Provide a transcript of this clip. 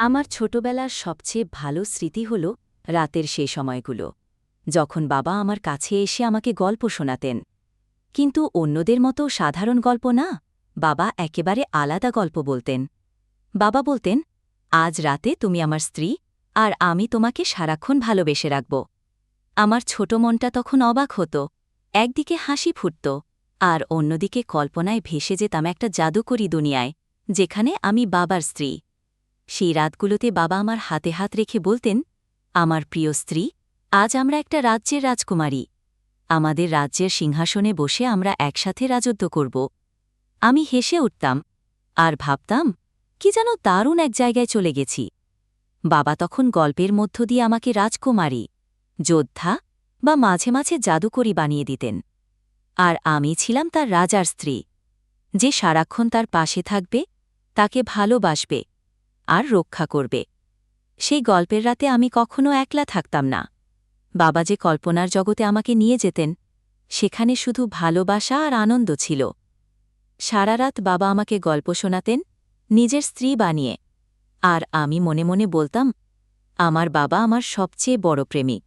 আমার ছোটবেলার সবচেয়ে ভালো স্মৃতি হল রাতের সে সময়গুলো যখন বাবা আমার কাছে এসে আমাকে গল্প শোনাতেন। কিন্তু অন্যদের মতো সাধারণ গল্প না, বাবা একেবারে আলাদা গল্প বলতেন। বাবা বলতেন, আজ রাতে তুমি আমার স্ত্রী, আর আমি তোমাকে সারাক্ষণ ভালোবেসে রাখব। আমার ছোট মনটা তখন অবাক হতো, একদিকে হাসি ফুটত আর অন্যদিকে কল্পনায় ভেসে যেতাম একটা জাদুকরী দুনিয়ায়, যেখানে আমি বাবার স্ত্রী। সেই রাতগুলোতে বাবা আমার হাতে হাত রেখে বলতেন, আমার প্রিয় স্ত্রী, আজ আমরা একটা রাজ্যের রাজকুমারী। আমাদের রাজ্যের সিংহাসনে বসে আমরা একসাথে রাজত্ব করব। আমি হেসে উঠতাম আর ভাবতাম, কি যেন দারুণ এক জায়গায় চলে গেছি। বাবা তখন গল্পের মধ্য দিয়ে আমাকে রাজকুমারী, যোদ্ধা বা মাঝে মাঝে জাদুকরী বানিয়ে দিতেন। আর আমি ছিলাম তার রাজার স্ত্রী, যে সারাক্ষণ তার পাশে থাকবে, তাকে ভালোবাসবে আর রক্ষা করবে। সেই গল্পের রাতে আমি কখনো একলা থাকতাম না। বাবা যে কল্পনার জগতে আমাকে নিয়ে যেতেন, সেখানে শুধু ভালোবাসা আর আনন্দ ছিল। সারা রাত বাবা আমাকে গল্প শোনাতেন, নিজের স্ত্রী বানিয়ে। আর আমি মনে মনে বলতাম, আমার বাবা আমার সবচেয়ে বড় প্রেমিক।